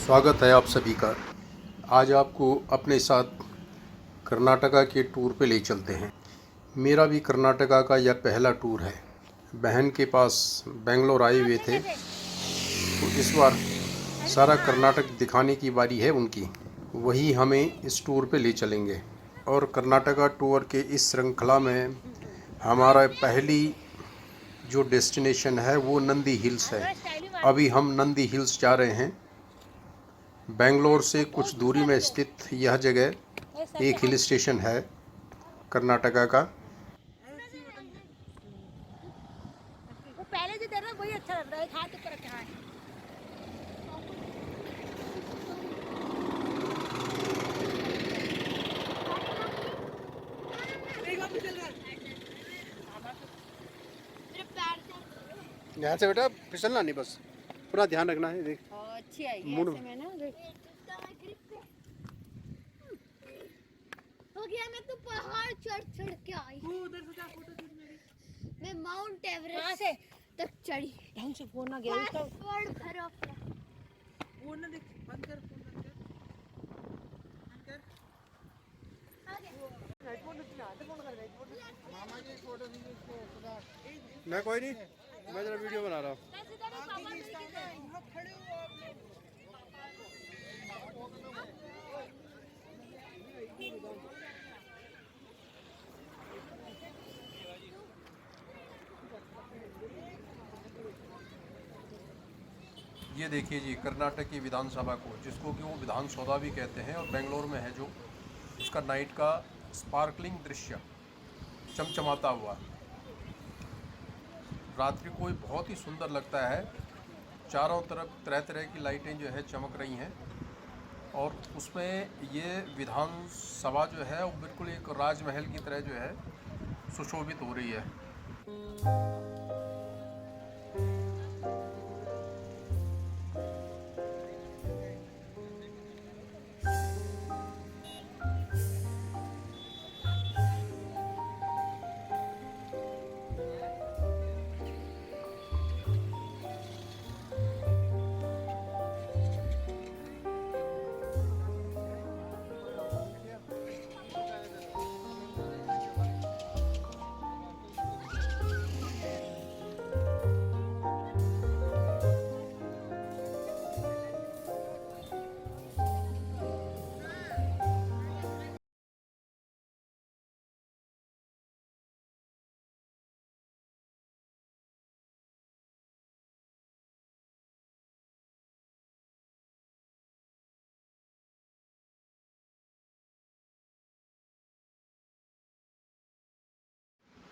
स्वागत है आप सभी का। आज आपको अपने साथ कर्नाटका के टूर पे ले चलते हैं। मेरा भी कर्नाटका का यह पहला टूर है। बहन के पास बेंगलोर आए हुए थे, तो इस बार सारा कर्नाटक दिखाने की बारी है उनकी। वही हमें इस टूर पे ले चलेंगे। और कर्नाटका टूर के इस श्रृंखला में हमारा पहली जो डेस्टिनेशन है वो नंदी हिल्स है। अभी हम नंदी हिल्स जा रहे हैं। बेंगलोर से कुछ दूरी में स्थित यह जगह एक हिल स्टेशन है कर्नाटका का। वो पहले जो था ना वही अच्छा लग रहा है, हाथ ऊपर रखा है। यहाँ से बेटा फिसलना नहीं, बस पूरा ध्यान रखना है। देख अच्छी आएगी मुड़। ऐसे में ना। हो गया, मैं तो पहाड़ चढ़ के आई। उधर से फोटो खींच मेरी। मैं माउंट एवरेस्ट से तक चढ़ी। ढंग से फोन ना गया उसका। फोन ना देख, बंद कर, फोन बंद कर। मामा की फोटो खींच। मैं कोई नहीं, मैं जरा वीडियो बना रहा हूँ। ये देखिए जी, कर्नाटक की विधानसभा को, जिसको कि वो विधान सौदा भी कहते हैं, और बेंगलोर में है जो, उसका नाइट का स्पार्कलिंग दृश्य चमचमाता हुआ रात्रि को बहुत ही सुंदर लगता है। चारों तरफ तरह तरह की लाइटें जो है चमक रही हैं, और उसमें ये विधान सभा जो है वो बिल्कुल एक राजमहल की तरह जो है सुशोभित हो रही है।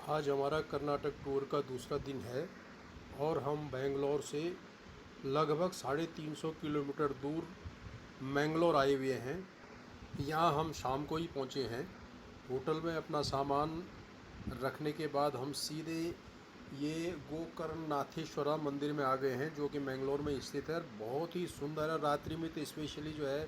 आज हमारा कर्नाटक टूर का दूसरा दिन है, और हम बेंगलोर से लगभग 350 किलोमीटर दूर मैंगलोर आए हुए हैं। यहाँ हम शाम को ही पहुँचे हैं। होटल में अपना सामान रखने के बाद हम सीधे ये गोकर्णनाथेश्वरा मंदिर में आ गए हैं, जो कि मैंगलोर में स्थित है। बहुत ही सुंदर है। रात्रि में तो स्पेशली जो है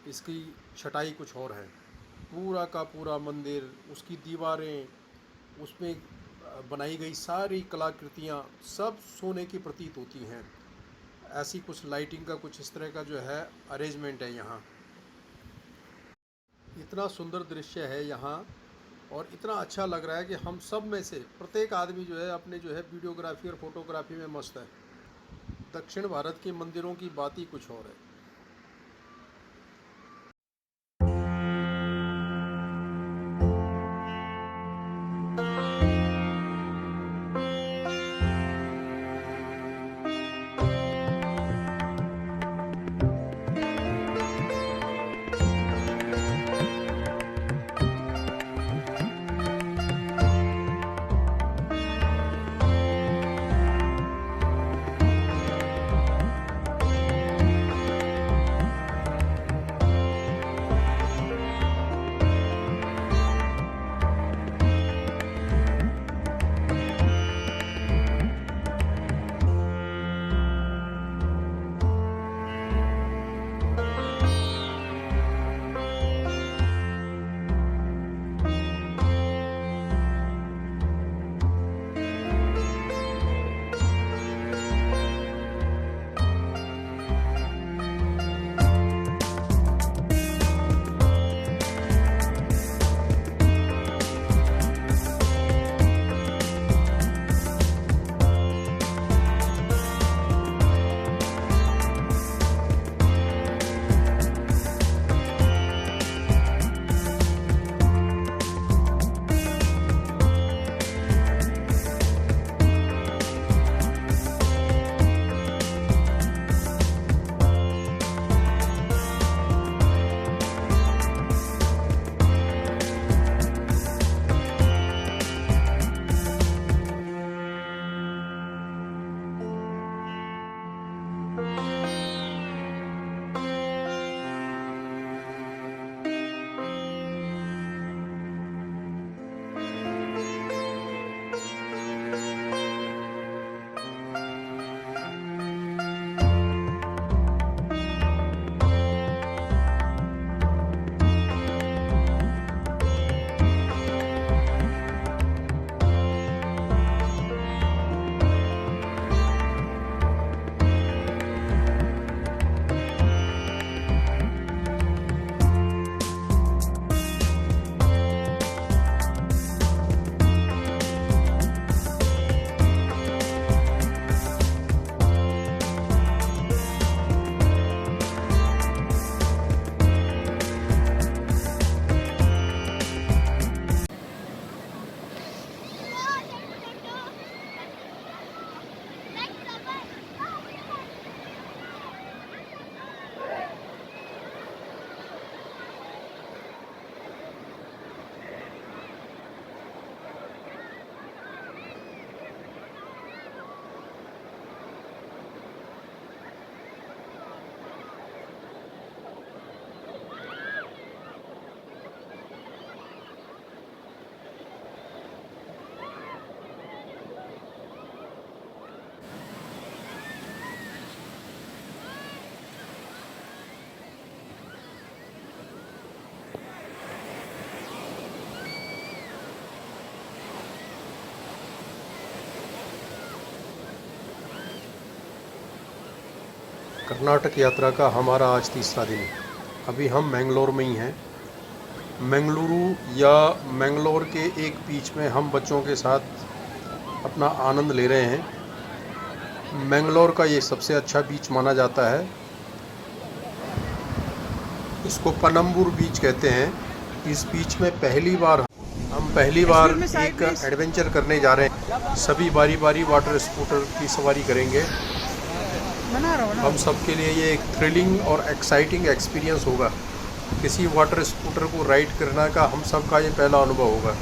इसकी छटाई कुछ और है। पूरा का पूरा मंदिर, उसकी दीवारें, उसमें बनाई गई सारी कलाकृतियाँ सब सोने की प्रतीत होती हैं। ऐसी कुछ लाइटिंग का कुछ इस तरह का जो है अरेंजमेंट है यहाँ। इतना सुंदर दृश्य है यहाँ, और इतना अच्छा लग रहा है कि हम सब में से प्रत्येक आदमी जो है अपने जो है वीडियोग्राफी और फोटोग्राफी में मस्त है। दक्षिण भारत के मंदिरों की बात ही कुछ और है। कर्नाटक यात्रा का हमारा आज तीसरा दिन। अभी हम मैंगलोर में ही हैं। मैंगलुरु या मैंगलोर के एक बीच में हम बच्चों के साथ अपना आनंद ले रहे हैं। मैंगलोर का ये सबसे अच्छा बीच माना जाता है। इसको पनम्बूर बीच कहते हैं। इस बीच में हम पहली बार एक एडवेंचर करने जा रहे हैं। सभी बारी बारी वाटर स्कूटर की सवारी करेंगे। हम सब के लिए ये एक थ्रिलिंग और एक्साइटिंग एक्सपीरियंस होगा। किसी वाटर स्कूटर को राइड करने का हम सब का ये पहला अनुभव होगा।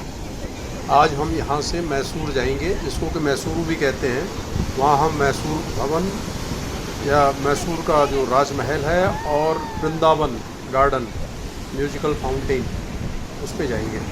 आज हम यहाँ से मैसूर जाएंगे, जिसको कि मैसूरू भी कहते हैं। वहाँ हम मैसूर भवन या मैसूर का जो राजमहल है और वृंदावन गार्डन म्यूजिकल फाउंटेन, उस पे जाएंगे।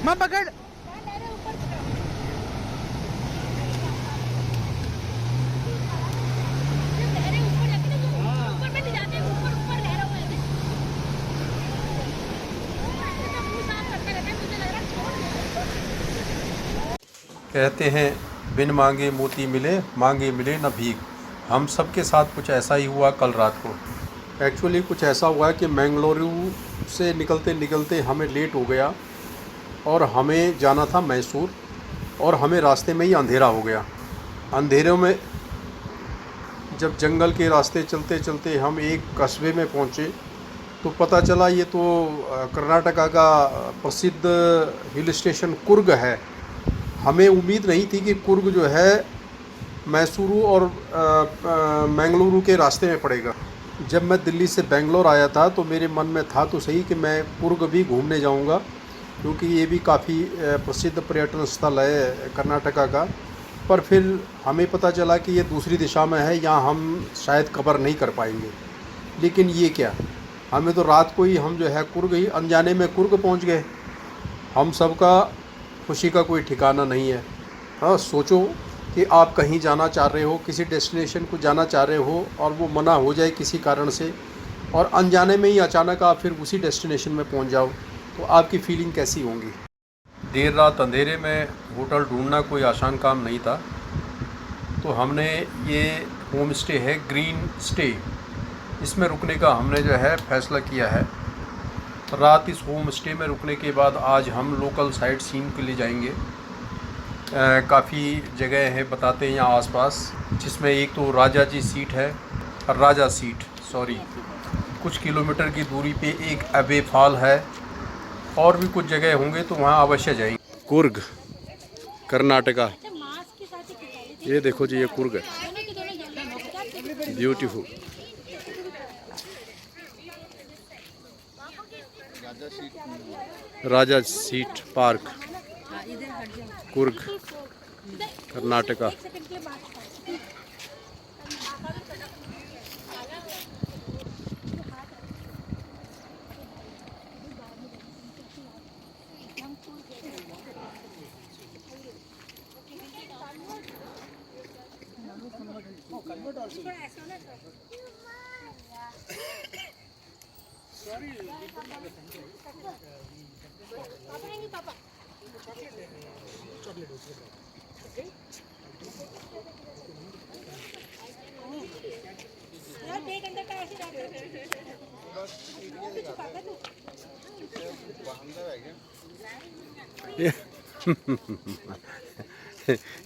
मैं पकड़ कहते हैं बिन मांगे मोती मिले, मांगे मिले न भीख। हम सब के साथ कुछ ऐसा ही हुआ कल रात को। एक्चुअली कुछ ऐसा हुआ कि मैंगलुरु से निकलते निकलते हमें लेट हो गया और हमें जाना था मैसूर, और हमें रास्ते में ही अंधेरा हो गया। अंधेरों में जब जंगल के रास्ते चलते चलते हम एक कस्बे में पहुँचे तो पता चला ये तो कर्नाटका का प्रसिद्ध हिल स्टेशन कुर्ग है। हमें उम्मीद नहीं थी कि कुर्ग जो है मैसूरू और मैंगलुरु के रास्ते में पड़ेगा। जब मैं दिल्ली से बेंगलोर आया था तो मेरे मन में था तो सही कि मैं कुर्ग भी घूमने जाऊंगा, क्योंकि ये भी काफ़ी प्रसिद्ध पर्यटन स्थल है कर्नाटका का। पर फिर हमें पता चला कि ये दूसरी दिशा में है, यहाँ हम शायद कवर नहीं कर पाएंगे। लेकिन ये क्या, हमें तो रात को ही हम जो है कुर्ग ही अनजाने में कुर्ग पहुँच गए। हम सब का खुशी का कोई ठिकाना नहीं है। हाँ, सोचो कि आप कहीं जाना चाह रहे हो, किसी डेस्टिनेशन को जाना चाह रहे हो और वो मना हो जाए किसी कारण से, और अनजाने में ही अचानक आप फिर उसी डेस्टिनेशन में पहुंच जाओ, तो आपकी फीलिंग कैसी होंगी। देर रात अंधेरे में होटल ढूंढना कोई आसान काम नहीं था। तो हमने ये होम स्टे है ग्रीन स्टे, इसमें रुकने का हमने जो है फ़ैसला किया है। रात इस होम स्टे में रुकने के बाद आज हम लोकल साइट सीन के लिए जाएंगे। काफ़ी जगह है बताते हैं यहाँ आसपास, जिसमें एक तो राजा सीट कुछ किलोमीटर की दूरी पे एक अबे फॉल है, और भी कुछ जगह होंगे तो वहाँ अवश्य जाएंगे। कुर्ग कर्नाटका, ये देखो जी, ये कुर्ग है, ब्यूटीफुल। राजा सीट पार्क, कुर्ग कर्नाटका।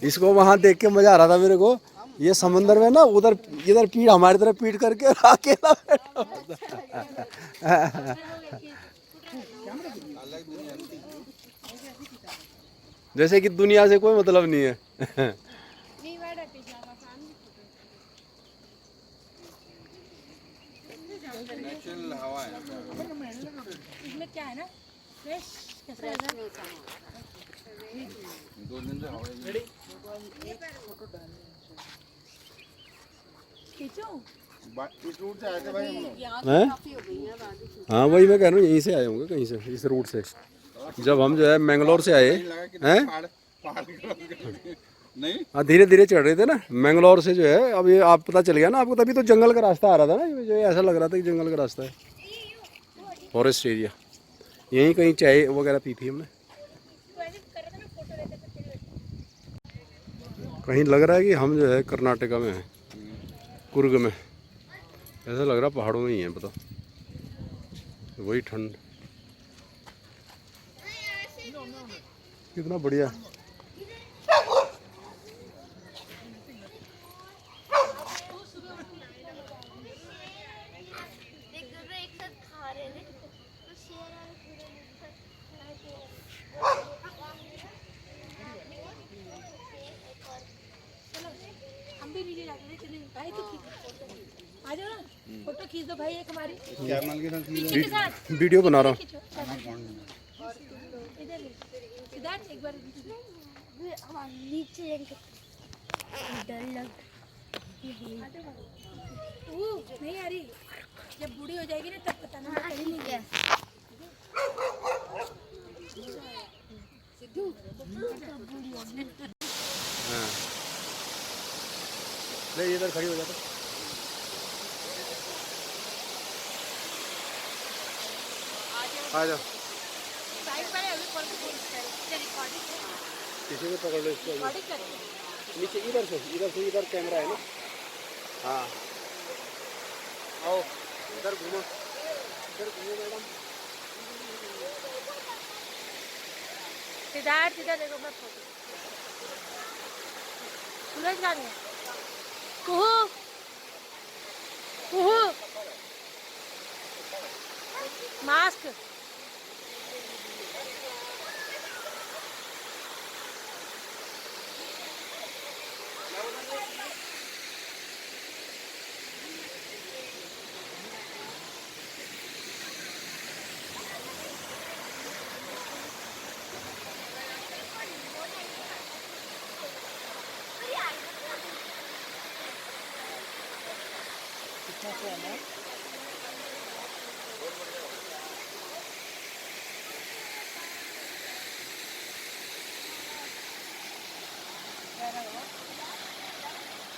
इसको वहाँ देख के मज़ा आ रहा था मेरे को। ये समंदर में ना उधर इधर पीठ हमारी तरफ पीठ करके अकेला बैठा होता है। जैसे कि दुनिया से कोई मतलब नहीं है। नेचुरल हवा है। इसमें क्या है ना फ्रेश दो दिन से हवा इस रूट से आए थे भाई हम लोग। हैं? हाँ वही मैं कह रहा हूँ, यहीं से आए होंगे कहीं से, इस रूट से। जब हम जो है मैंगलोर से आए हैं, पहाड़ नहीं हाँ धीरे धीरे चढ़ रहे थे ना मैंगलोर से जो है। अब ये आप पता चल गया ना आपको, तभी तो जंगल का रास्ता आ रहा था ना, ये जो ऐसा लग रहा था कि जंगल का रास्ता है, फॉरेस्ट एरिया। यहीं कहीं चाय वगैरह पी थी हमने। कहीं लग रहा है कि हम जो है कर्नाटका में हैं, कुर्ग में। ऐसा लग रहा पहाड़ों में ही है, पता वही ठंड। कितना बढ़िया। हम भी नीचे जाते थे भाई, तो आ जाओ ना, फोटो खींच दो भाई एक हमारी कैमल के साथ के साथ। वीडियो बना रहा हूँ। इधर सिद्धार्थ एक बार नीचे डर लग नहीं आ रही, जब बूढ़ी हो जाएगी ना तब पता ना ठीक है। नहीं इधर खड़ी हो जाता। आ जाओ, किसी को पकड़ लो इसको। नीचे इधर से इधर कैमरा है ना। हाँ आओ इधर घूमो, मैडम। सिद्धार्थ इधर देखो, मैं फोटो सूरज गाने कुहू कुहू मास्क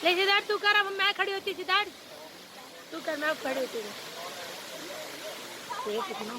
ले सिद्धार्थ तू कर, अब मैं खड़ी होती सिद्धार्थ तू कर, मैं अब खड़ी होती हूँ। कितना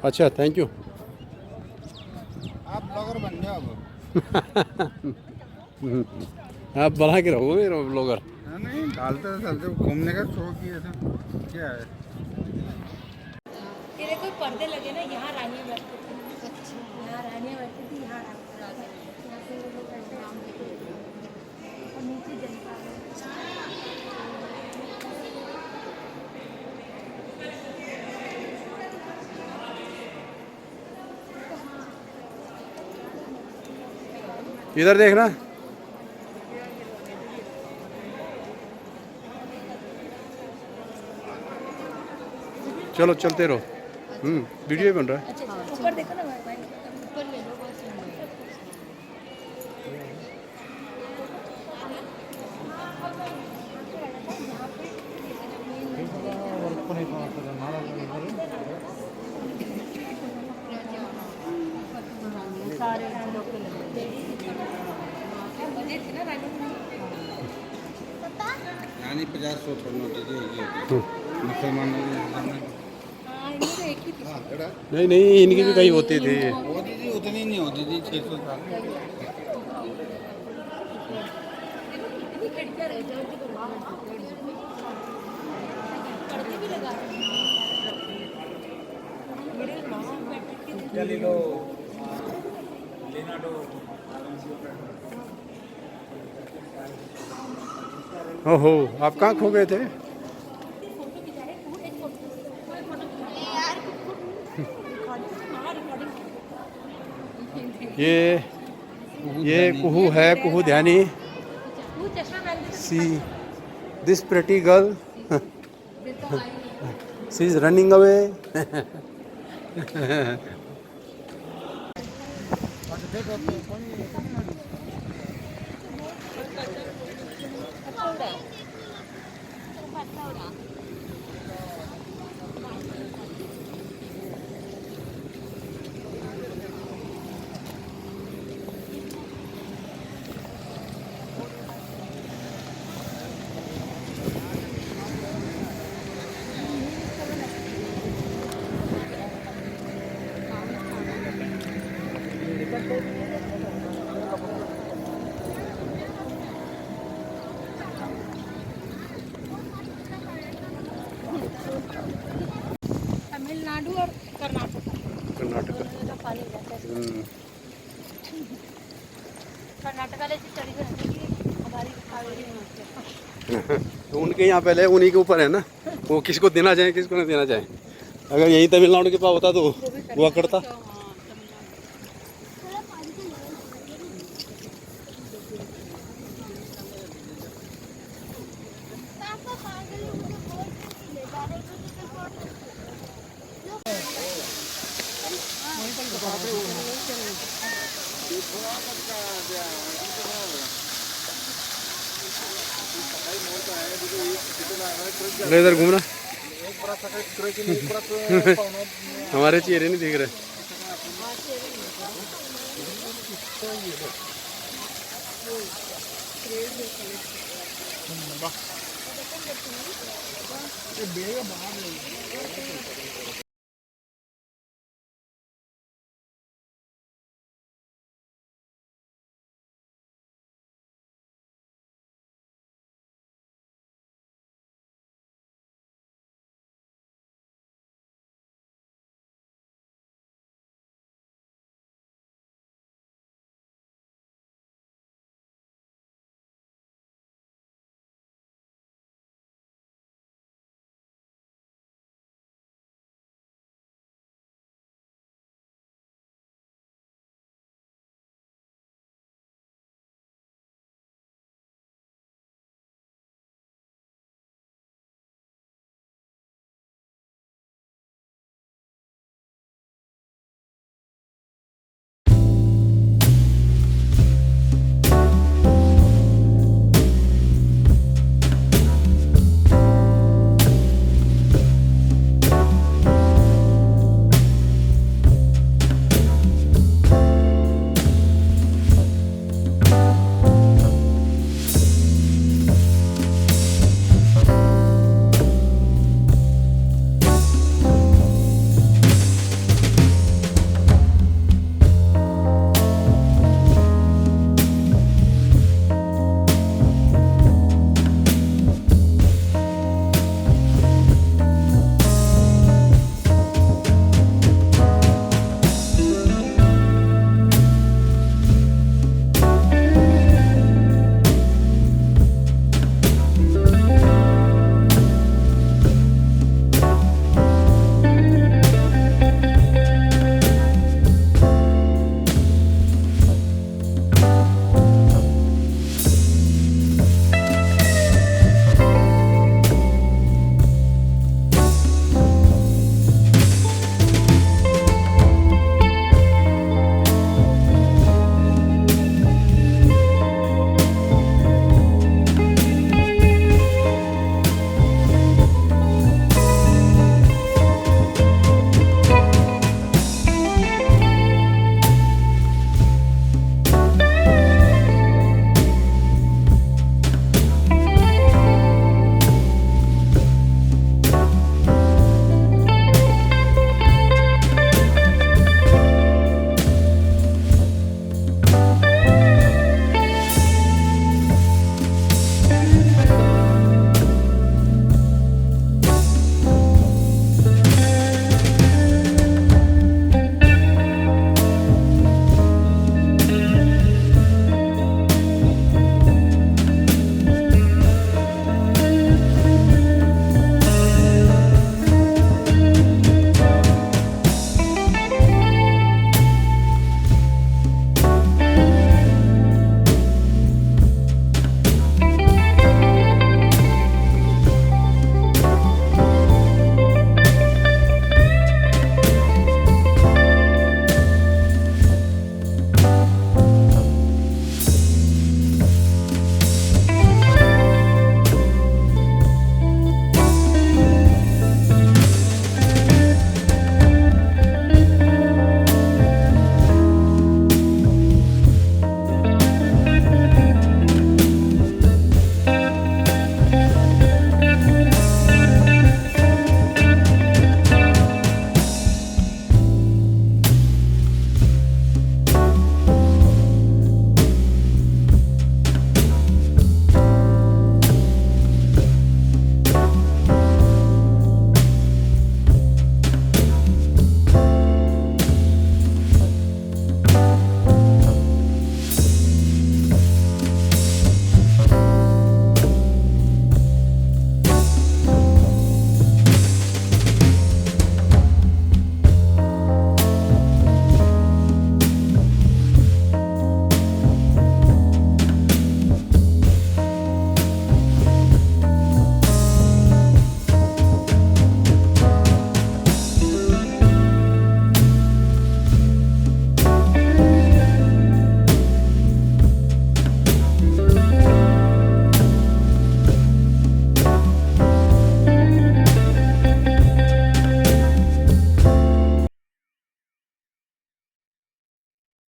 अच्छा थैंक यू। आप ब्लॉगर बन जाओ अब। आप बना के रहो मेरा ब्लॉगर। नहीं डालते चलते घूमने का शौक ही ऐसा क्या है। तेरे कोई पर्दे लगे ना, यहाँ रानियाँ बैठती थी, यहाँ रानियाँ बैठती थी, यहाँ और नीचे जनता। इधर देखना। चलो चलते रहो। वीडियो बन रहा है। ऊपर देखो ना भाई, ऊपर ले लो बस। सारे लोग के लगे बजट थी ना यानी 50-100 छोड़ना चाहिए ये मुसलमानों के सामने। हाँ इनमें तो एक ही थी नहीं नहीं, इनकी भी कहीं होती थी। होती थी उतनी नहीं होती थी 600 साल। कितनी खिड़कियाँ रह जाओ पर्दे भी लगा ओहो, आप कहाँ खो गए थे? ये कुहू है, Kuhu Dhyani. See this pretty girl, she is running away. Tamil Nadu और कर्नाटक कर्नाटक। पानी रहता है कर्नाटक वाले से चढ़ी रहती हमारी कावेरी में तो उनके यहाँ पहले उन्हीं के ऊपर है ना, वो किसको देना चाहे किसको नहीं देना चाहे। अगर यही तमिलनाडु के पास होता तो हुआ करता। पापा पागल है, मुझे बोल ले जा रहे इधर घूमना। हमारे चेहरे नहीं दिख रहे।